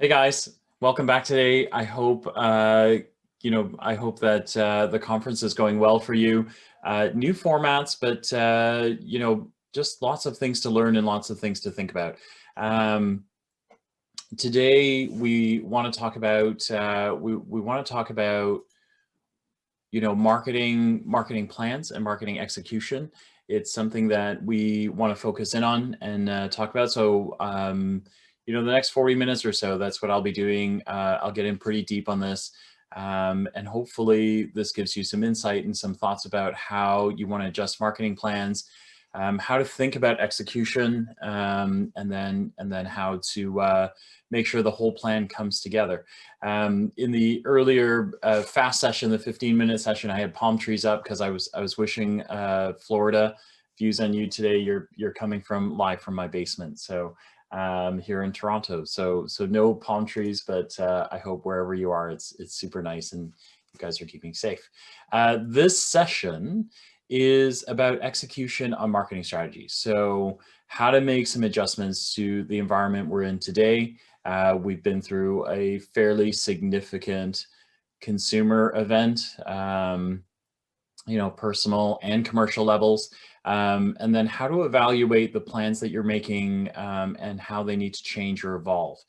Hey guys, welcome back today. I hope I hope that the conference is going well for you. New formats, but just lots of things to learn and lots of things to think about. Um, Today we want to talk about we want to talk about marketing plans and marketing execution. It's something that we want to focus in on and talk about. So the next 40 minutes or so, that's what I'll be doing. I'll get in pretty deep on this, and hopefully this gives you some insight and some thoughts about how you want to adjust marketing plans, how to think about execution, and then how to make sure the whole plan comes together. In the earlier fast session, the 15-minute session, I had palm trees up because I was wishing Florida views on you today. You're coming from live from my basement, so here in Toronto. So no palm trees, but I hope wherever you are, it's super nice and you guys are keeping safe. This session is about execution on marketing strategies. So how to make some adjustments to the environment we're in today. We've been through a fairly significant consumer event, personal and commercial levels, and then how to evaluate the plans that you're making and how they need to change or evolve.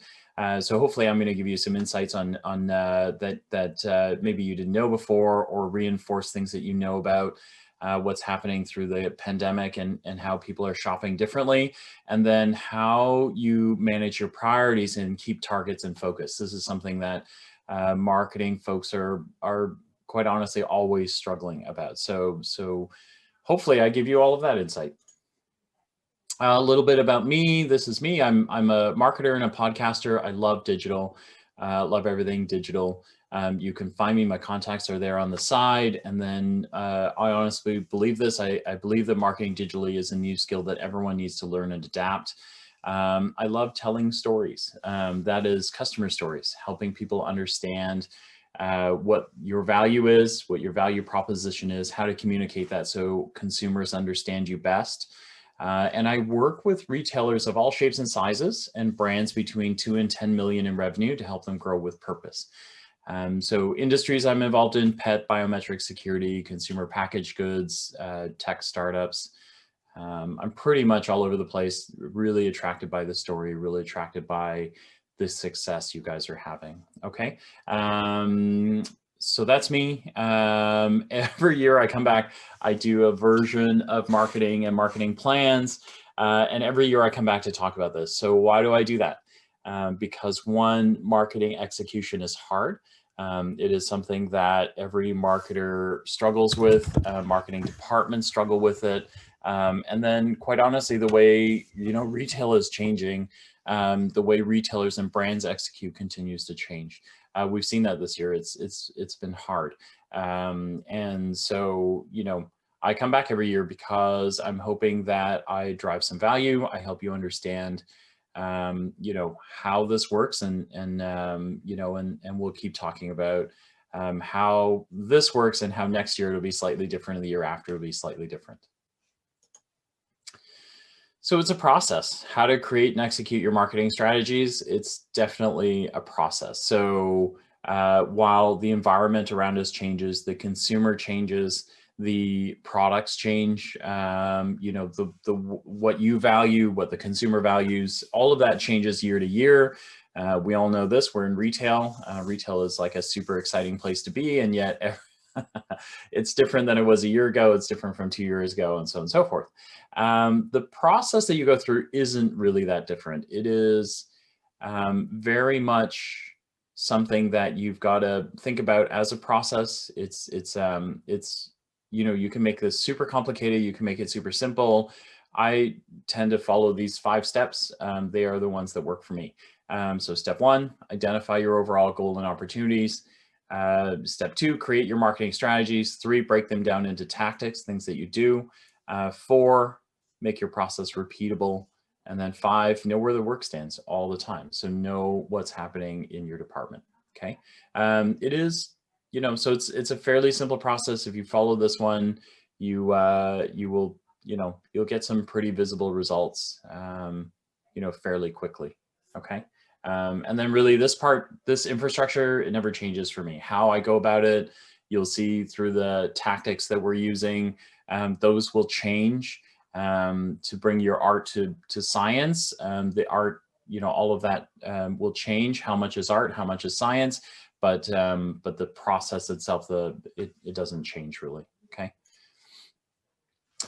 So hopefully I'm going to give you some insights on that maybe you didn't know before, or reinforce things that you know about what's happening through the pandemic and how people are shopping differently, and then how you manage your priorities and keep targets in focus. This is something that marketing folks are quite honestly always struggling about. So hopefully I give you all of that insight. A little bit about me. This is me. I'm a marketer and a podcaster. I love digital, love everything digital. You can find me. My contacts are there on the side. And then I honestly believe this. I believe that marketing digitally is a new skill that everyone needs to learn and adapt. I love telling stories. That is customer stories, helping people understand what your value is, what your value proposition is, how to communicate that so consumers understand you best. And I work with retailers of all shapes and sizes and brands between 2 and 10 million in revenue to help them grow with purpose. So industries I'm involved in: pet, biometric security, consumer packaged goods, tech startups. I'm pretty much all over the place, really attracted by the story, really attracted by the success you guys are having. Okay. So that's me. Every year I come back, I do a version of marketing and marketing plans. And every year I come back to talk about this. So why do I do that? Because one, marketing execution is hard. It is something that every marketer struggles with. Marketing departments struggle with it. And then quite honestly, the way, retail is changing, the way retailers and brands execute continues to change. We've seen that this year. It's been hard. And so, I come back every year because I'm hoping that I drive some value. I help you understand, how this works, and we'll keep talking about how this works and how next year it'll be slightly different, and the year after it'll be slightly different. So it's a process. How to create and execute your marketing strategies. It's definitely a process. So while the environment around us changes, the consumer changes, the products change, the what you value, what the consumer values, all of that changes year to year. We all know this. We're in retail. Retail is like a super exciting place to be, and yet it's different than it was a year ago. It's different from 2 years ago, and so on and so forth. The process that you go through isn't really that different. It is very much something that you've got to think about as a process. You can make this super complicated. You can make it super simple. I tend to follow these 5 steps. They are the ones that work for me. So step 1, identify your overall goal and opportunities. Step 2, create your marketing strategies. 3, break them down into tactics, things that you do. 4, make your process repeatable. And then 5, know where the work stands all the time. So know what's happening in your department. Okay. It is, so it's a fairly simple process. If you follow this one, you will, you'll get some pretty visible results, fairly quickly. Okay. And then really this part, this infrastructure, it never changes for me. How I go about it, you'll see through the tactics that we're using, those will change to bring your art to science. The art, all of that will change. How much is art? How much is science? But the process itself, it doesn't change really. Okay.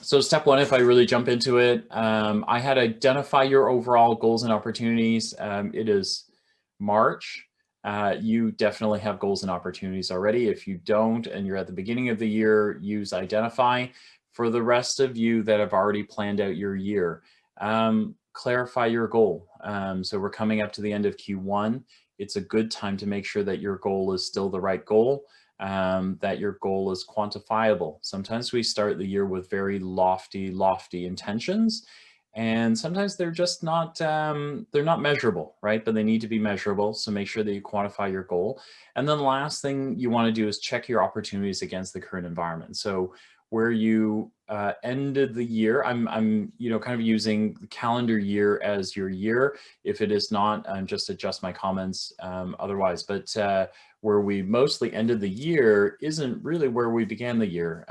So step one, if I really jump into it, I had identify your overall goals and opportunities. It is March. You definitely have goals and opportunities already. If you don't, and you're at the beginning of the year, use identify. For the rest of you that have already planned out your year, clarify your goal. So we're coming up to the end of Q1. It's a good time to make sure that your goal is still the right goal. That your goal is quantifiable. Sometimes we start the year with very lofty intentions, and sometimes they're just not, they're not measurable, right? But they need to be measurable. So make sure that you quantify your goal. And then the last thing you want to do is check your opportunities against the current environment. So where you ended the year, I'm kind of using the calendar year as your year. If it is not, just adjust my comments otherwise. But where we mostly ended the year isn't really where we began the year.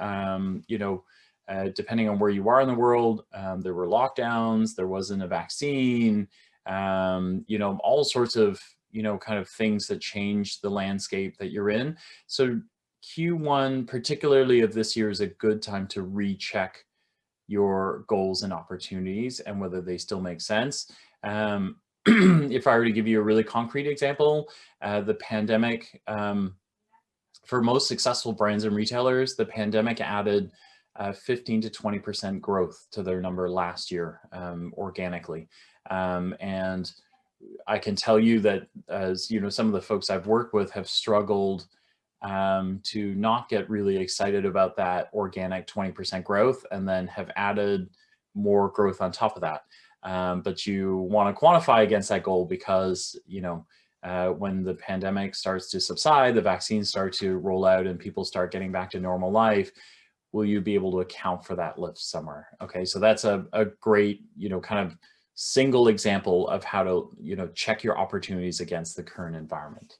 Depending on where you are in the world, there were lockdowns, there wasn't a vaccine, all sorts of, kind of things that changed the landscape that you're in. So Q1, particularly of this year, is a good time to recheck your goals and opportunities and whether they still make sense. If I were to give you a really concrete example, the pandemic, for most successful brands and retailers, the pandemic added 15 to 20% growth to their number last year organically. And I can tell you that, as some of the folks I've worked with have struggled to not get really excited about that organic 20% growth and then have added more growth on top of that. But you want to quantify against that goal because, when the pandemic starts to subside, the vaccines start to roll out and people start getting back to normal life, will you be able to account for that lift somewhere? Okay, so that's a great, kind of single example of how to, check your opportunities against the current environment.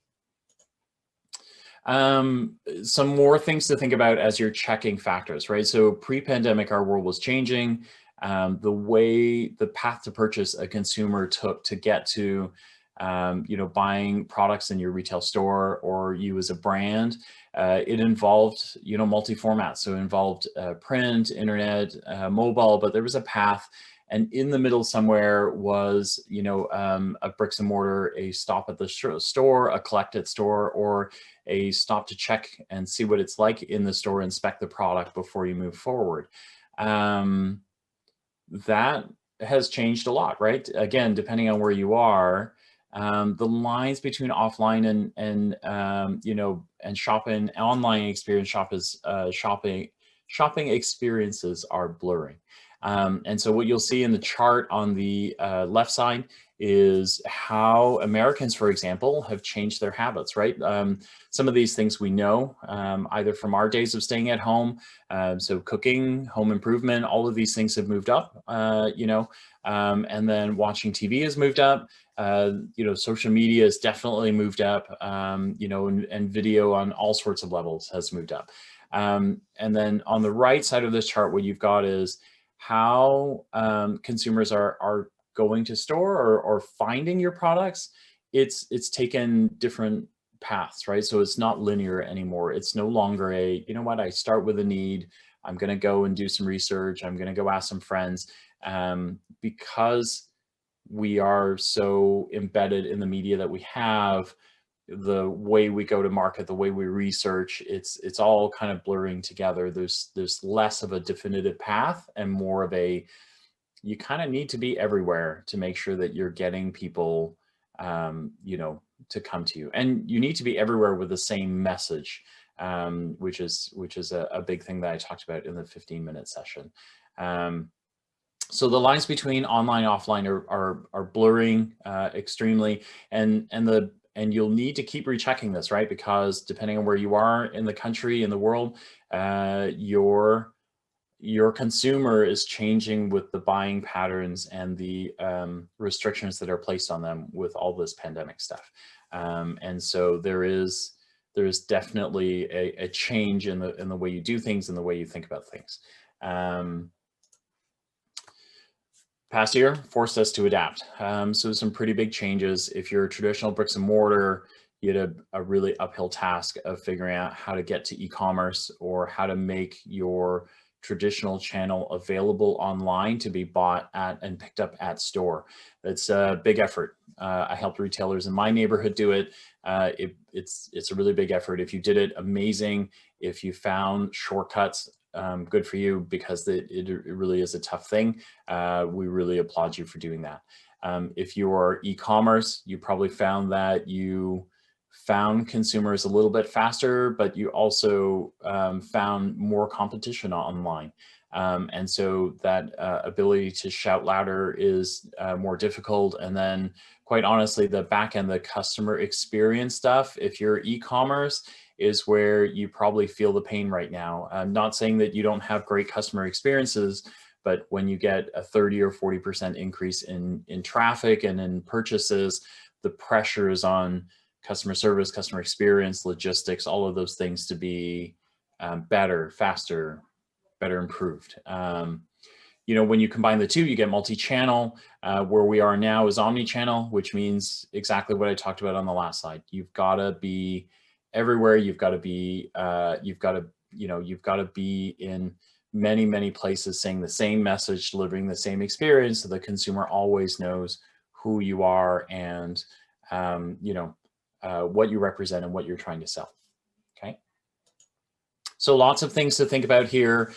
Some more things to think about as you're checking factors, right? So pre-pandemic, our world was changing. The path to purchase a consumer took to get to, buying products in your retail store or you as a brand, it involved, multi-format. So it involved print, internet, mobile, but there was a path. And in the middle somewhere was, a bricks and mortar, a stop at the store, a collect at store, or a stop to check and see what it's like in the store, inspect the product before you move forward. That has changed a lot, right? Again, depending on where you are, the lines between offline and shopping, online experience shopping experiences are blurring. And so what you'll see in the chart on the left side is how Americans, for example, have changed their habits, right? Some of these things we know, either from our days of staying at home, so cooking, home improvement, all of these things have moved up, and then watching TV has moved up. Social media has definitely moved up, and video on all sorts of levels has moved up. And then on the right side of this chart, what you've got is how consumers are going to store or finding your products. It's taken different paths, right? So it's not linear anymore. It's no longer I start with a need. I'm going to go and do some research. I'm going to go ask some friends, because we are so embedded in the media that we have. The way we go to market, the way we research, it's all kind of blurring together. There's less of a definitive path and more of you kind of need to be everywhere to make sure that you're getting people, to come to you. And you need to be everywhere with the same message, which is a big thing that I talked about in the 15-minute session. So the lines between online and offline are blurring extremely, and you'll need to keep rechecking this, right? Because depending on where you are in the country, in the world, your consumer is changing with the buying patterns and the restrictions that are placed on them with all this pandemic stuff. And so there is definitely a change in the way you do things and the way you think about things. Past year forced us to adapt. So some pretty big changes. If you're a traditional bricks and mortar, you had a really uphill task of figuring out how to get to e-commerce or how to make your traditional channel available online to be bought at and picked up at store. It's a big effort. I helped retailers in my neighborhood do it. It's a really big effort. If you did it, amazing. If you found shortcuts, good for you, because it really is a tough thing. We really applaud you for doing that. If you are e-commerce, you probably found that you found consumers a little bit faster, but you also found more competition online. And so that ability to shout louder is more difficult. And then quite honestly, the back end, the customer experience stuff, if you're e-commerce, is where you probably feel the pain right now. I'm not saying that you don't have great customer experiences, but when you get a 30 or 40% increase in traffic and in purchases, the pressure is on customer service, customer experience, logistics, all of those things to be better, faster, better improved. You know, when you combine the two, you get multi-channel. Where we are now is omni-channel, which means exactly what I talked about on the last slide. You've got to be everywhere. You've got to be, you've got to be in many, many places saying the same message, delivering the same experience, so the consumer always knows who you are and, what you represent and what you're trying to sell. Okay. So lots of things to think about here.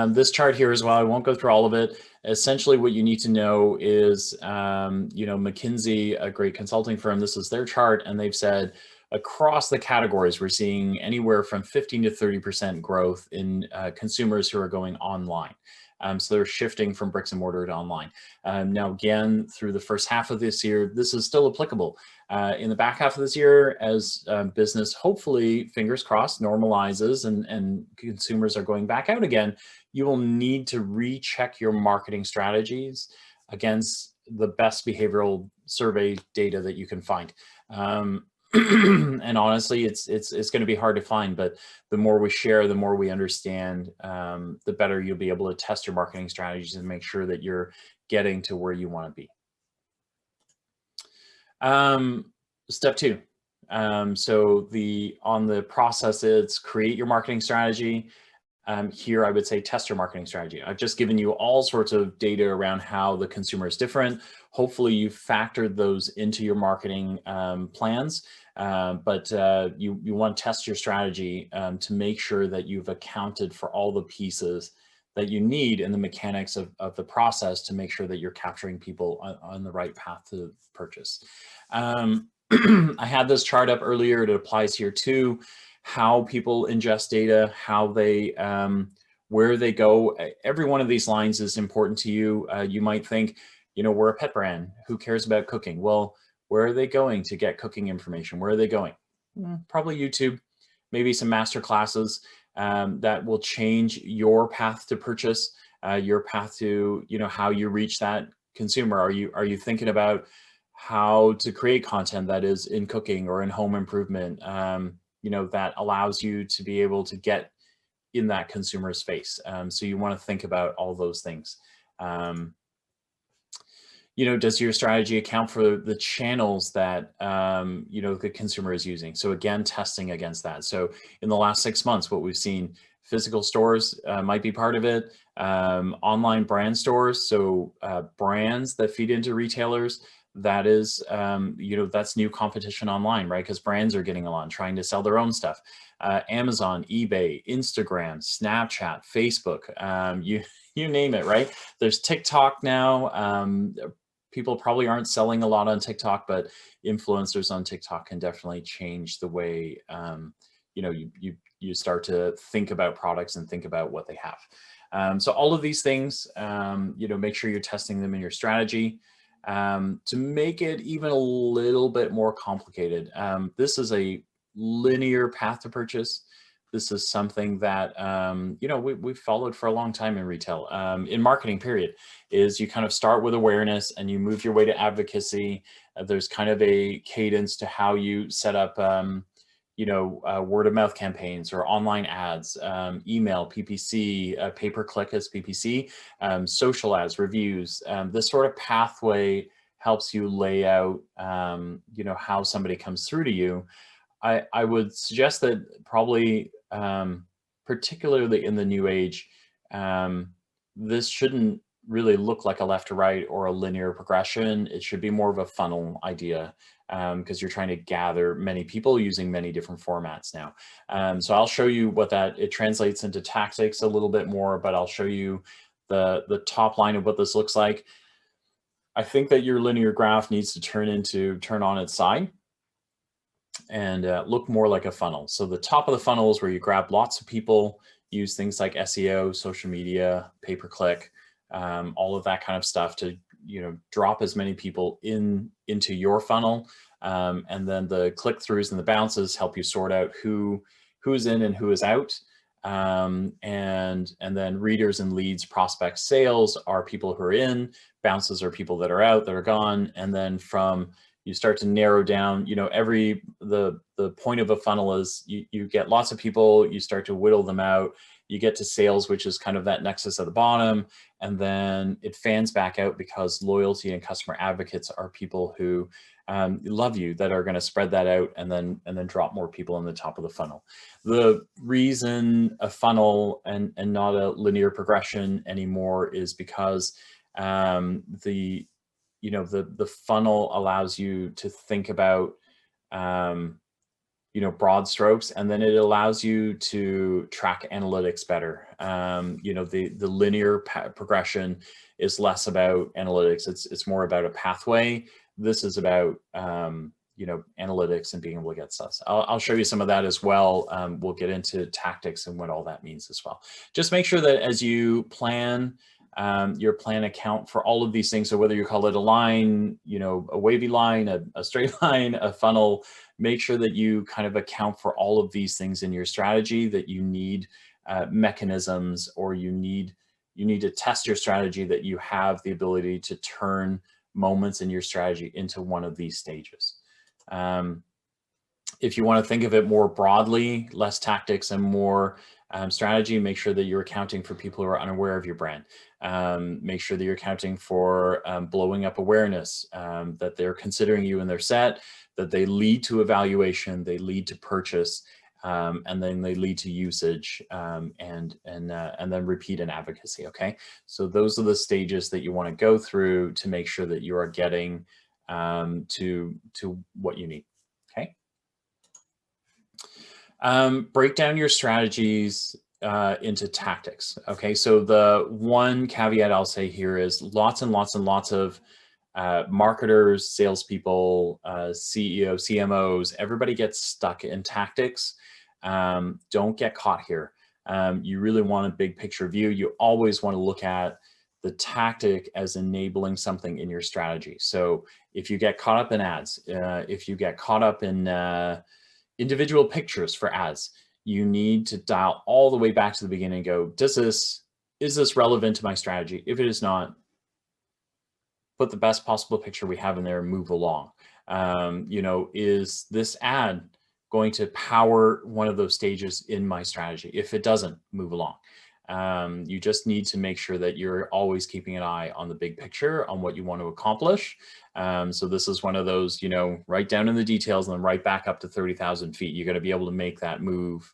This chart here as well, I won't go through all of it. Essentially what you need to know is, McKinsey, a great consulting firm, this is their chart, and they've said across the categories, we're seeing anywhere from 15 to 30% growth in consumers who are going online. So they're shifting from bricks and mortar to online. Now, again, through the first half of this year, this is still applicable. In the back half of this year, as business, hopefully, fingers crossed, normalizes and consumers are going back out again, you will need to recheck your marketing strategies against the best behavioral survey data that you can find. And honestly, it's going to be hard to find, but the more we share, the more we understand, the better you'll be able to test your marketing strategies and make sure that you're getting to where you want to be. Step two. So on the process, it's create your marketing strategy. Here, I would say test your marketing strategy. I've just given you all sorts of data around how the consumer is different. Hopefully you've factored those into your marketing plans, but you want to test your strategy to make sure that you've accounted for all the pieces that you need in the mechanics of the process to make sure that you're capturing people on the right path to purchase. I had this chart up earlier. It applies here too. How people ingest data, how they, where they go. Every one of these lines is important to you. You might think, we're a pet brand. Who cares about cooking? Well, where are they going to get cooking information? Where are they going? Probably YouTube, maybe some master classes that will change your path to purchase, your path to, how you reach that consumer. Are you thinking about how to create content that is in cooking or in home improvement? That allows you to be able to get in that consumer's face. So you want to think about all those things. Does your strategy account for the channels that, the consumer is using? So again, testing against that. So in the last 6 months, what we've seen, physical stores might be part of it, online brand stores. So brands that feed into retailers, that is, that's new competition online, right? Because brands are getting along, trying to sell their own stuff. Amazon, eBay, Instagram, Snapchat, Facebook, you name it, right? There's TikTok now. People probably aren't selling a lot on TikTok, but influencers on TikTok can definitely change the way, you start to think about products and think about what they have. So all of these things, make sure you're testing them in your strategy. To make it even a little bit more complicated, this is a linear path to purchase. this is something that, you know, we've followed for a long time in retail, in marketing period, is you kind of start with awareness and you move your way to advocacy. There's kind of a cadence to how you set up, you know, word of mouth campaigns or online ads, email, PPC, pay-per-click as PPC, social ads, reviews. This sort of pathway helps you lay out, you know, how somebody comes through to you. I would suggest that probably, particularly in the new age, this shouldn't really look like a left to right or a linear progression. It should be more of a funnel idea, because you're trying to gather many people using many different formats now. So I'll show you what that, it translates into tactics a little bit more, but I'll show you the top line of what this looks like. I think that your linear graph needs to turn on its side and look more like a funnel. So the top of the funnel is where you grab lots of people, use things like SEO, social media, pay-per-click, all of that kind of stuff to, you know, drop as many people into your funnel. And then the click-throughs and the bounces help you sort out who is in and who is out. And then readers and leads, prospects, sales are people who are in, bounces are people that are out, that are gone. And then from, you start to narrow down, you know, the point of a funnel is you get lots of people, you start to whittle them out, you get to sales, which is kind of that nexus at the bottom, and then it fans back out because loyalty and customer advocates are people who love you, that are going to spread that out and then drop more people in the top of the funnel. The reason a funnel and not a linear progression anymore is because you know, the funnel allows you to think about, you know, broad strokes, and then it allows you to track analytics better. You know, the linear progression is less about analytics. It's more about a pathway. This is about, you know, analytics and being able to get stuff. I'll show you some of that as well. We'll get into tactics and what all that means as well. Just make sure that as you plan, your plan account for all of these things. So whether you call it a line, you know, a wavy line, a straight line, a funnel, make sure that you kind of account for all of these things in your strategy, that you need mechanisms, or you need to test your strategy, that you have the ability to turn moments in your strategy into one of these stages. If you want to think of it more broadly, less tactics and more strategy, make sure that you're accounting for people who are unaware of your brand. Make sure that you're accounting for blowing up awareness, that they're considering you in their set, that they lead to evaluation, they lead to purchase, and then they lead to usage, and then repeat and advocacy. Okay, so those are the stages that you want to go through to make sure that you are getting to what you need. Okay. Break down your strategies into tactics. Okay, so the one caveat I'll say here is lots and lots and lots of marketers, salespeople, CEOs, CMOs, everybody gets stuck in tactics. Don't get caught here. You really want a big picture view. You always want to look at the tactic as enabling something in your strategy. So if you get caught up in ads, if you get caught up in individual pictures for ads, you need to dial all the way back to the beginning and go, is this relevant to my strategy? If it is not, put the best possible picture we have in there and move along. You know, is this ad going to power one of those stages in my strategy? If it doesn't, move along. You just need to make sure that you're always keeping an eye on the big picture, on what you want to accomplish. So this is one of those, you know, right down in the details and then right back up to 30,000 feet. You're going to be able to make that move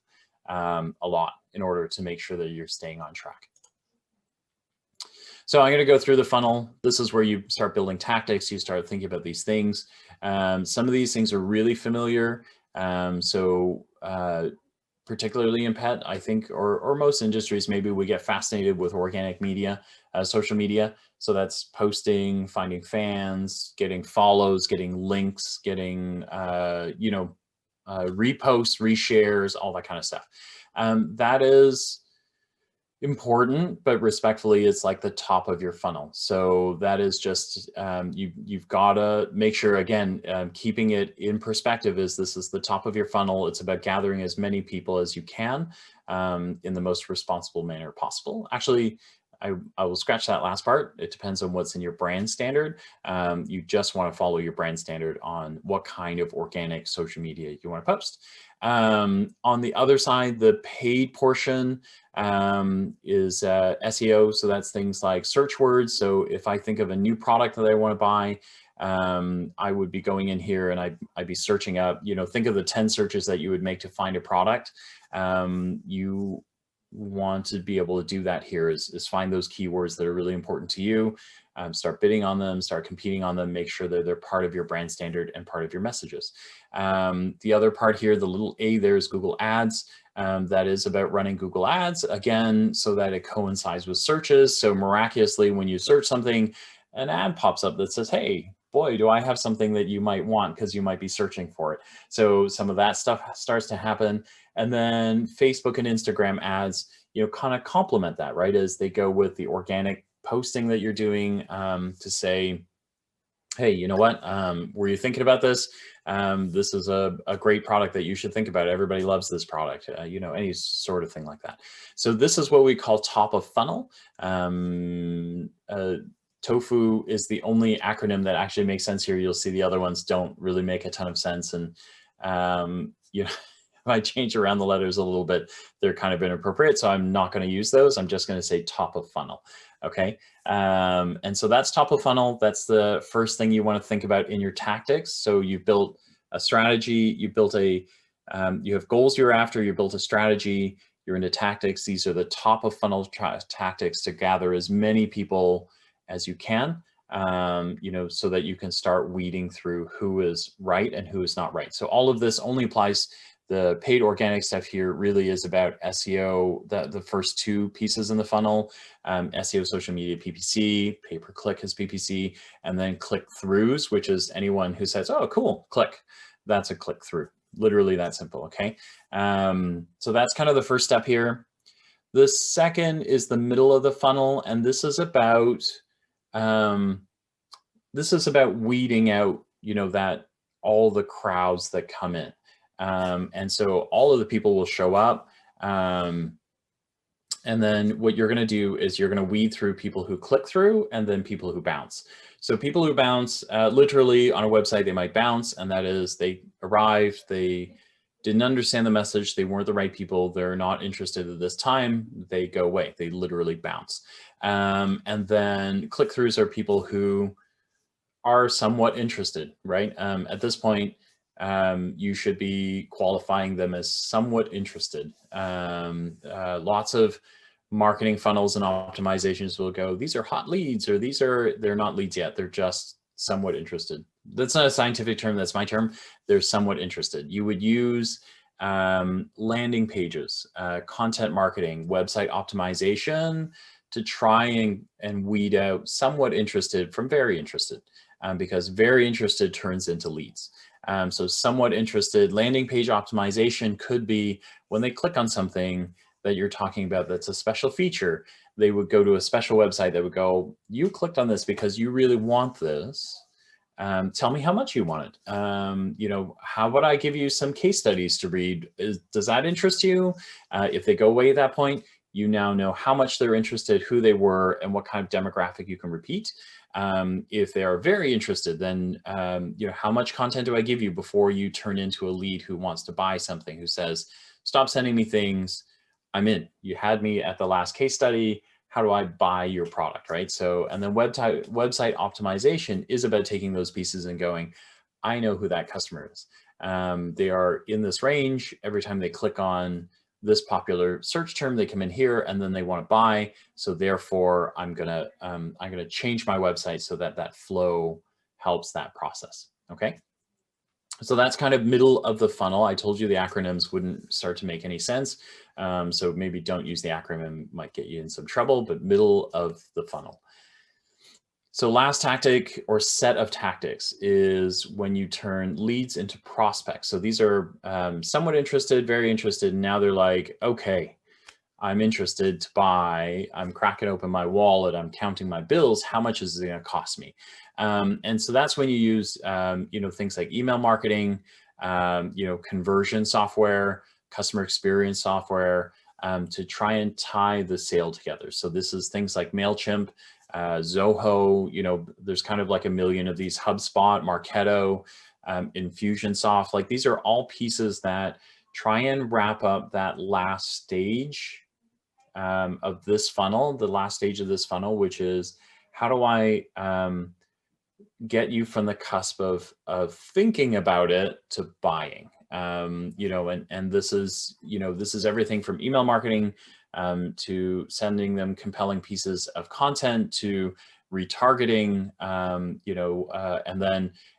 a lot in order to make sure that you're staying on track. So I'm going to go through the funnel. This is where you start building tactics. You start thinking about these things. Some of these things are really familiar. Particularly in pet, I think, or most industries, maybe we get fascinated with organic media, social media. So that's posting, finding fans, getting follows, getting links, getting, you know, reposts, reshares, all that kind of stuff. That is, Important, but respectfully, it's like the top of your funnel. So that is just, you've got to make sure, again, keeping it in perspective, is this is the top of your funnel. It's about gathering as many people as you can in the most responsible manner possible. Actually, I will scratch that last part. It depends on what's in your brand standard. You just want to follow your brand standard on what kind of organic social media you want to post. On the other side, the paid portion is SEO. So that's things like search words. So if I think of a new product that I want to buy, I would be going in here and I'd be searching up, think of the 10 searches that you would make to find a product. You want to be able to do that here is find those keywords that are really important to you, start bidding on them, start competing on them, make sure that they're part of your brand standard and part of your messages. The other part here, the little A there, is Google Ads. That is about running Google Ads, again, so that it coincides with searches. So miraculously, when you search something, an ad pops up that says, hey, boy, do I have something that you might want, because you might be searching for it. So some of that stuff starts to happen. And then Facebook and Instagram ads, kind of complement that, right? As they go with the organic posting that you're doing, to say, hey, you know what? Were you thinking about this? This is a great product that you should think about. Everybody loves this product, any sort of thing like that. So this is what we call top of funnel. TOFU is the only acronym that actually makes sense here. You'll see the other ones don't really make a ton of sense. And, if I change around the letters a little bit, they're kind of inappropriate. So I'm not going to use those. I'm just going to say top of funnel. Okay. And so that's top of funnel. That's the first thing you want to think about in your tactics. So you've built a strategy, you built you have goals you're after, you built a strategy, you're into tactics. These are the top of funnel tactics to gather as many people as you can, so that you can start weeding through who is right and who is not right. So all of this only applies. The paid organic stuff here really is about SEO, the first two pieces in the funnel, SEO, social media, PPC, pay-per-click is PPC, and then click-throughs, which is anyone who says, oh, cool, click. That's a click-through. Literally that simple, okay? So that's kind of the first step here. The second is the middle of the funnel, and this is about weeding out, that all the crowds that come in. And so all of the people will show up. And then what you're going to do is you're going to weed through people who click through and then people who bounce. So people who bounce, literally on a website, they might bounce, and that is they arrived, they didn't understand the message, they weren't the right people, they're not interested at this time, they go away, they literally bounce. And then click-throughs are people who are somewhat interested, right? At this point, you should be qualifying them as somewhat interested. Lots of marketing funnels and optimizations will go, these are hot leads, or they're not leads yet, they're just somewhat interested. That's not a scientific term, that's my term. They're somewhat interested. You would use landing pages, content marketing, website optimization to try and weed out somewhat interested from very interested, because very interested turns into leads. So somewhat interested, landing page optimization could be when they click on something that you're talking about that's a special feature, they would go to a special website that would go, you clicked on this because you really want this. Tell me how much you want it. How about I give you some case studies to read? Does that interest you? If they go away at that point, you now know how much they're interested, who they were, and what kind of demographic you can repeat. If they are very interested, then how much content do I give you before you turn into a lead who wants to buy something, who says, stop sending me things, I'm in. You had me at the last case study. How do I buy your product, right? So, and then website optimization is about taking those pieces and going, I know who that customer is. They are in this range. Every time they click on this popular search term, they come in here and then they want to buy. So therefore, I'm gonna change my website so that that flow helps that process. Okay. So that's kind of middle of the funnel. I told you the acronyms wouldn't start to make any sense. So maybe don't use the acronym, might get you in some trouble, but middle of the funnel. So last tactic or set of tactics is when you turn leads into prospects. So these are somewhat interested, very interested. Now they're like, okay, I'm interested to buy, I'm cracking open my wallet, I'm counting my bills, how much is it going to cost me? And so that's when you use, things like email marketing, conversion software, customer experience software, to try and tie the sale together. So this is things like MailChimp, Zoho, there's kind of like a million of these, HubSpot, Marketo, Infusionsoft. Like these are all pieces that try and wrap up that last stage of this funnel, the last stage of this funnel, which is how do I get you from the cusp of thinking about it to buying. And this is everything from email marketing to sending them compelling pieces of content to retargeting,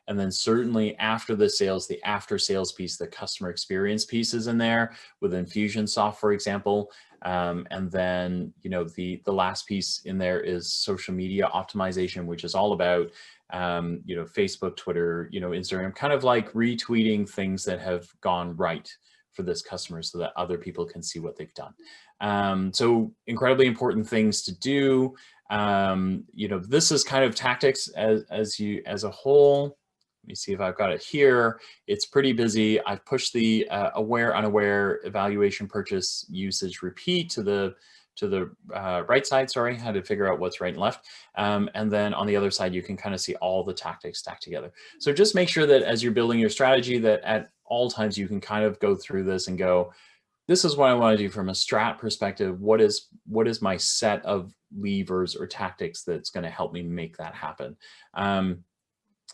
and then certainly after the sales, the after sales piece, the customer experience piece is in there with Infusionsoft, for example. And then, the last piece in there is social media optimization, which is all about, Facebook, Twitter, Instagram, kind of like retweeting things that have gone right for this customer so that other people can see what they've done. So incredibly important things to do. This is kind of tactics as a whole. Let me see if I've got it here. It's pretty busy. I've pushed the aware, unaware, evaluation, purchase, usage, repeat to the right side. Sorry, had to figure out what's right and left. And then on the other side, you can kind of see all the tactics stacked together. So just make sure that as you're building your strategy, that at all times you can kind of go through this and go, this is what I want to do from a strat perspective. What is my set of levers or tactics that's going to help me make that happen?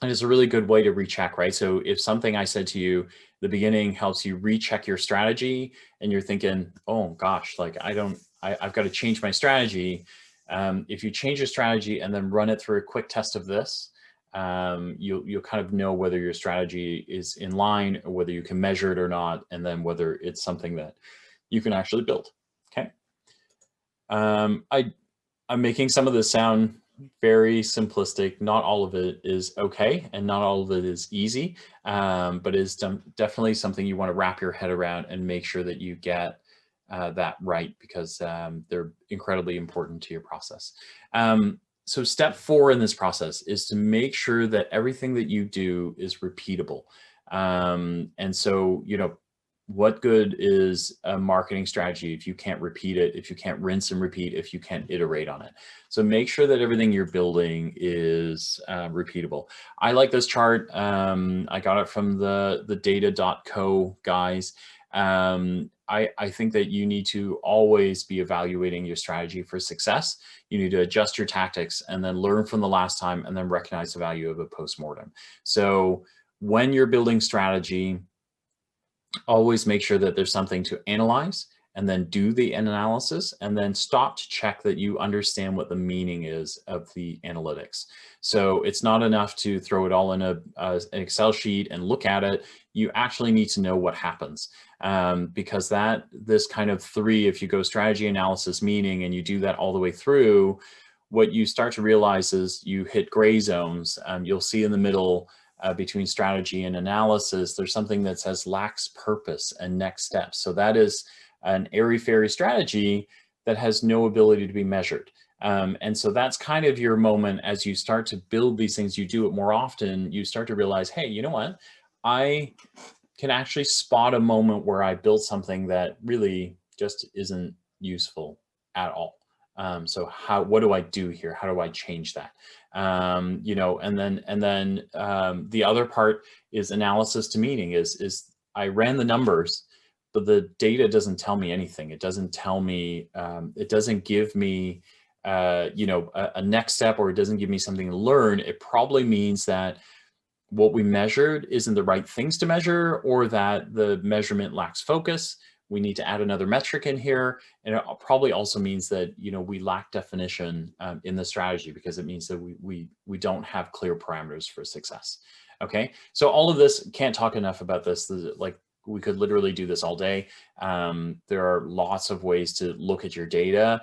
And it's a really good way to recheck, right? So if something I said to you, the beginning helps you recheck your strategy and you're thinking, oh gosh, like I've got to change my strategy. If you change your strategy and then run it through a quick test of this, you'll kind of know whether your strategy is in line or whether you can measure it or not, and then whether it's something that you can actually build. Okay. I'm making some of this sound very simplistic. Not all of it is okay, and not all of it is easy, but is definitely something you want to wrap your head around and make sure that you get that right, because they're incredibly important to your process. So step 4 in this process is to make sure that everything that you do is repeatable. And so, what good is a marketing strategy if you can't repeat it, if you can't rinse and repeat, if you can't iterate on it? So make sure that everything you're building is repeatable. I like this chart. I got it from the data.co guys. I think that you need to always be evaluating your strategy for success. You need to adjust your tactics and then learn from the last time and then recognize the value of a postmortem. So when you're building strategy, always make sure that there's something to analyze and then do the analysis and then stop to check that you understand what the meaning is of the analytics. So it's not enough to throw it all in an Excel sheet and look at it. You actually need to know what happens, because this kind of 3, if you go strategy, analysis, meaning, and you do that all the way through, what you start to realize is you hit gray zones. You'll see in the middle, between strategy and analysis, there's something that says lacks purpose and next steps. So that is an airy-fairy strategy that has no ability to be measured. And so that's kind of your moment as you start to build these things, you do it more often, you start to realize, hey, you know what? I can actually spot a moment where I built something that really just isn't useful at all. So what do I do here? How do I change that? And then the other part is analysis to meaning is I ran the numbers, but the data doesn't tell me anything. It doesn't tell me, it doesn't give me, a next step, or it doesn't give me something to learn. It probably means that what we measured isn't the right things to measure, or that the measurement lacks focus. We need to add another metric in here. And it probably also means that, we lack definition in the strategy, because it means that we don't have clear parameters for success. Okay, so all of this, can't talk enough about this. Like, we could literally do this all day. There are lots of ways to look at your data.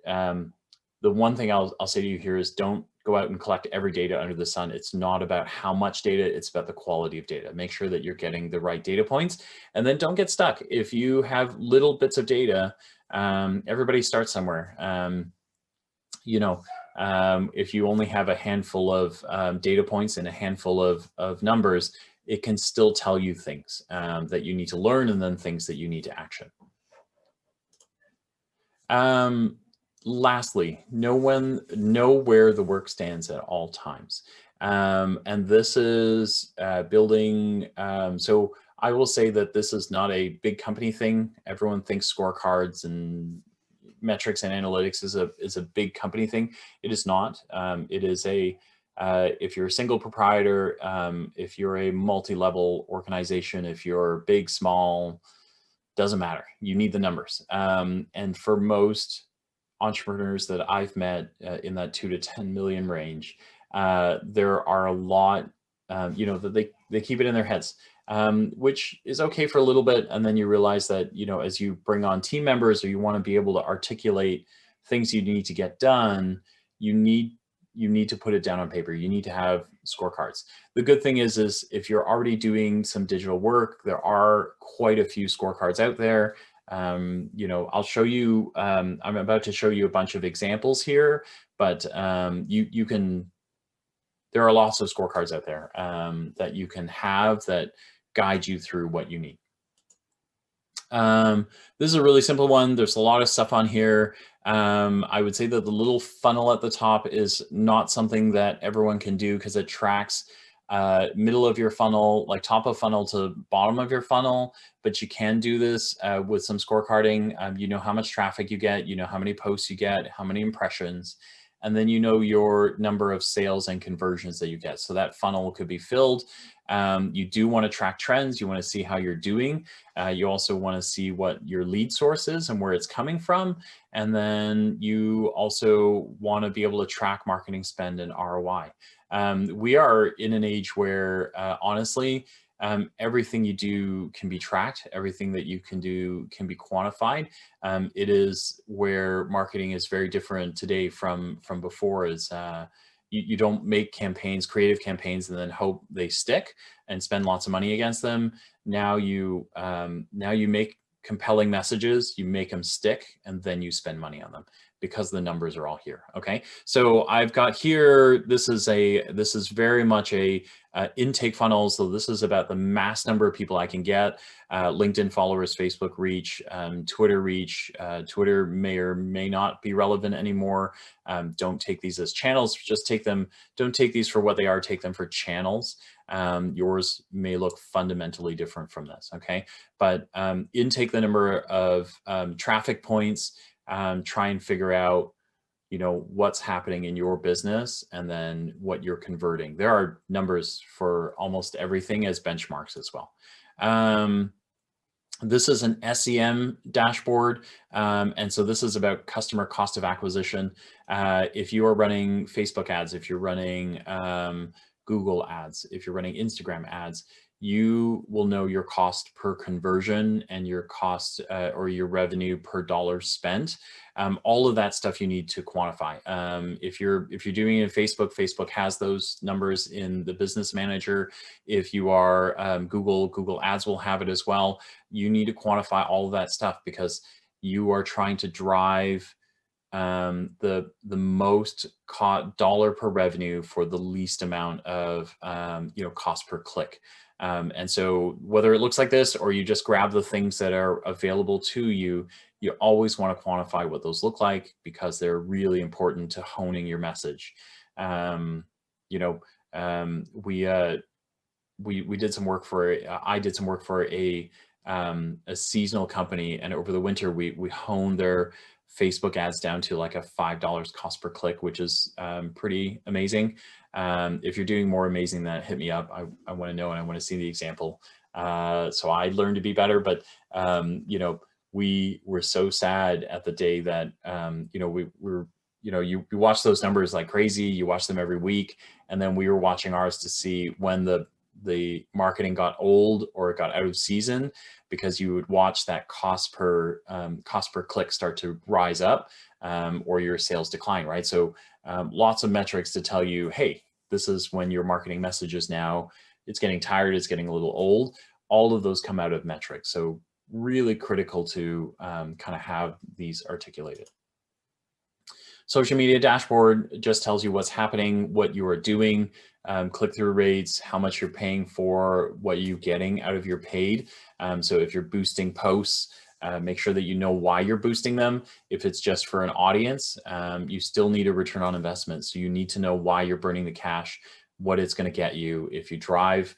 The one thing I'll say to you here is, don't go out and collect every data under the sun. It's not about how much data, it's about the quality of data. Make sure that you're getting the right data points, and then don't get stuck. If you have little bits of data, Everybody starts somewhere. You know, if you only have a handful of data points and a handful of numbers, it can still tell you things that you need to learn, and then things that you need to action. Lastly, know where the work stands at all times. And this is building. So I will say that this is not a big company thing. Everyone thinks scorecards and metrics and analytics is a big company thing. It is not. It is a if you're a single proprietor, if you're a multi-level organization, if you're big, small, doesn't matter. You need the numbers. And for most entrepreneurs that I've met in that 2 to 10 million range, there are a lot, that they keep it in their heads, which is okay for a little bit. And then you realize that, as you bring on team members, or you want to be able to articulate things you need to get done, you need to put it down on paper. You need to have scorecards. The good thing is if you're already doing some digital work, there are quite a few scorecards out there. I'll show you, I'm about to show you a bunch of examples here, but you can, there are lots of scorecards out there that you can have that guide you through what you need. This is a really simple one. There's a lot of stuff on here. I would say that the little funnel at the top is not something that everyone can do, because it tracks middle of your funnel, like top of funnel to bottom of your funnel. But you can do this with some scorecarding. You know how much traffic you get, you know how many posts you get, how many impressions, and then you know your number of sales and conversions that you get. So that funnel could be filled. You do want to track trends. You want to see how you're doing. You also want to see what your lead source is and where it's coming from. And then you also want to be able to track marketing spend and ROI. We are in an age where, honestly, everything you do can be tracked. Everything that you can do can be quantified. It is where marketing is very different today from before. You don't make campaigns, creative campaigns, and then hope they stick and spend lots of money against them. Now you make compelling messages, you make them stick, and then you spend money on them, because the numbers are all here. Okay, so I've got here, this is very much a intake funnel. So this is about the mass number of people I can get, LinkedIn followers, Facebook reach, Twitter reach. Twitter may or may not be relevant anymore. Don't take these as channels, don't take these for what they are, take them for channels. Yours may look fundamentally different from this, okay? But intake the number of traffic points, try and figure out what's happening in your business, and then what you're converting. There are numbers for almost everything as benchmarks as well. This is an SEM dashboard. And so this is about customer cost of acquisition. If you are running Facebook ads, if you're running Google ads, if you're running Instagram ads, you will know your cost per conversion and your cost or your revenue per dollar spent. All of that stuff you need to quantify. If you're doing it in Facebook has those numbers in the business manager. If you are Google Ads will have it as well. You need to quantify all of that stuff, because you are trying to drive the most dollar per revenue for the least amount of cost per click. And so whether it looks like this, or you just grab the things that are available to you, you always want to quantify what those look like, because they're really important to honing your message. We did some work for I did some work for a seasonal company, and over the winter we honed their Facebook ads down to like a $5 cost per click, which is pretty amazing. If you're doing more amazing than that, hit me up. I want to know, and I want to see the example. So I learned to be better, but we were so sad at the day that you watch those numbers like crazy. You watch them every week, and then we were watching ours to see when the marketing got old or it got out of season, because you would watch that cost per click start to rise up, or your sales decline, right? So lots of metrics to tell you, hey, this is when your marketing message is now, it's getting tired, it's getting a little old. All of those come out of metrics. So really critical to kind of have these articulated. Social media dashboard just tells you what's happening, what you are doing, click-through rates, how much you're paying for, what you're getting out of your paid. So if you're boosting posts, make sure that you know why you're boosting them. If it's just for an audience, you still need a return on investment. So you need to know why you're burning the cash, what it's going to get you. If you drive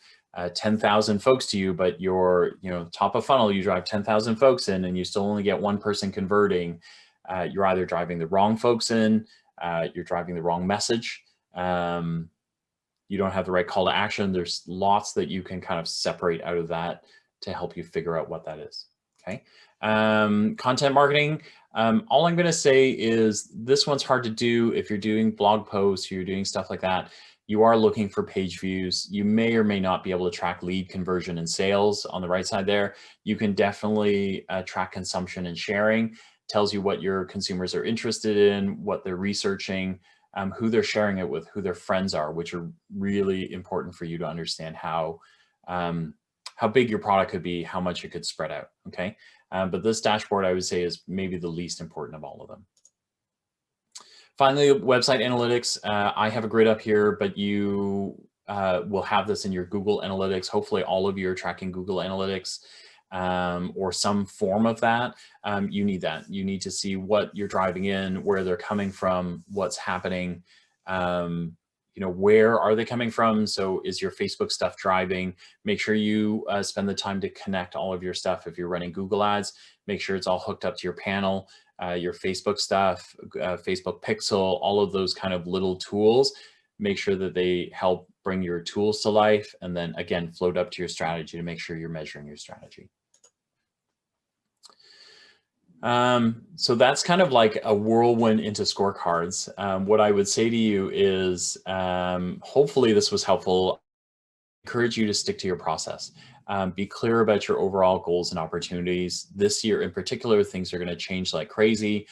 10,000 folks to you, but you're, top of funnel, you drive 10,000 folks in and you still only get one person converting, you're either driving the wrong folks in, you're driving the wrong message, you don't have the right call to action. There's lots that you can kind of separate out of that to help you figure out what that is. Okay. Content marketing. All I'm going to say is this one's hard to do if you're doing blog posts, you're doing stuff like that. You are looking for page views. You may or may not be able to track lead conversion and sales on the right side there. You can definitely track consumption and sharing. Tells you what your consumers are interested in, what they're researching, who they're sharing it with, who their friends are, which are really important for you to understand how big your product could be, how much it could spread out, okay? But this dashboard, I would say, is maybe the least important of all of them. Finally, website analytics. I have a grid up here, but you will have this in your Google Analytics. Hopefully all of you are tracking Google Analytics or some form of that. You need that. You need to see what you're driving in, where they're coming from, what's happening. Where are they coming from? So is your Facebook stuff driving? Make sure you spend the time to connect all of your stuff. If you're running Google ads, make sure it's all hooked up to your panel, your Facebook stuff, Facebook Pixel, all of those kind of little tools. Make sure that they help bring your tools to life, and then again, float up to your strategy to make sure you're measuring your strategy. So that's kind of like a whirlwind into scorecards. What I would say to you is, hopefully this was helpful. I encourage you to stick to your process. Be clear about your overall goals and opportunities. This year in particular, things are going to change like crazy.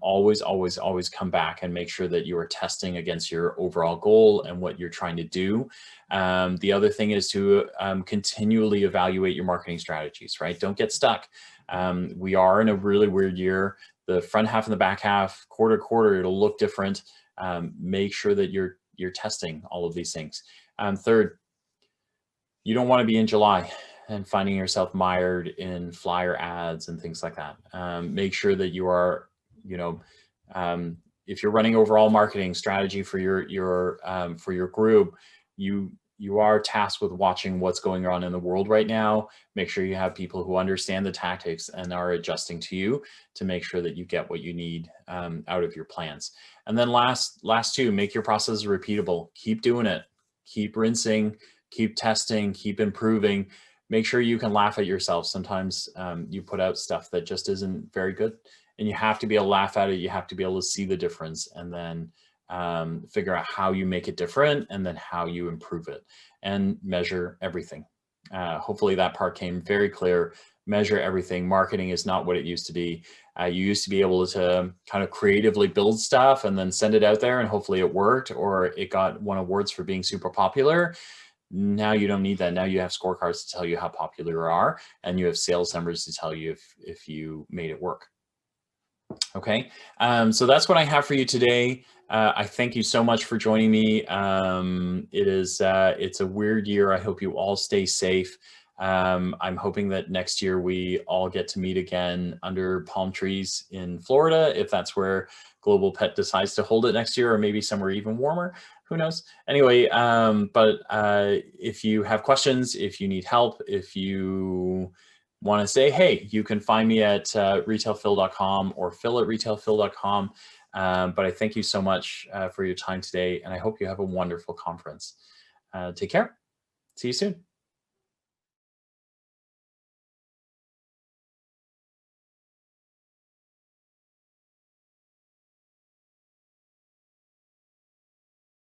Always, always, always come back and make sure that you are testing against your overall goal and what you're trying to do. The other thing is to continually evaluate your marketing strategies, right? Don't get stuck. We are in a really weird year. The front half and the back half, quarter to quarter, it'll look different. Make sure that you're testing all of these things. Third, you don't want to be in July and finding yourself mired in flyer ads and things like that. Make sure that you are, if you're running overall marketing strategy for your group, you are tasked with watching what's going on in the world right now. Make sure you have people who understand the tactics and are adjusting to you to make sure that you get what you need out of your plans. And then last two, make your process repeatable. Keep doing it. Keep rinsing. Keep testing. Keep improving. Make sure you can laugh at yourself. Sometimes you put out stuff that just isn't very good, and you have to be able to laugh at it. You have to be able to see the difference, and then figure out how you make it different, and then how you improve it, and measure everything. Hopefully that part came very clear. Measure everything. Marketing is not what it used to be. You used to be able to kind of creatively build stuff and then send it out there, and hopefully it worked, or it got won awards for being super popular. Now you don't need that. Now you have scorecards to tell you how popular you are, and you have sales numbers to tell you if you made it work. Okay, so that's what I have for you today. I thank you so much for joining me. It's a weird year. I hope you all stay safe. I'm hoping that next year we all get to meet again under palm trees in Florida, if that's where Global Pet decides to hold it next year, or maybe somewhere even warmer. Who knows? Anyway, but if you have questions, if you need help, if you want to say, hey, you can find me at retailphil.com or phil@retailphil.com. But I thank you so much for your time today, and I hope you have a wonderful conference. Take care. See you soon.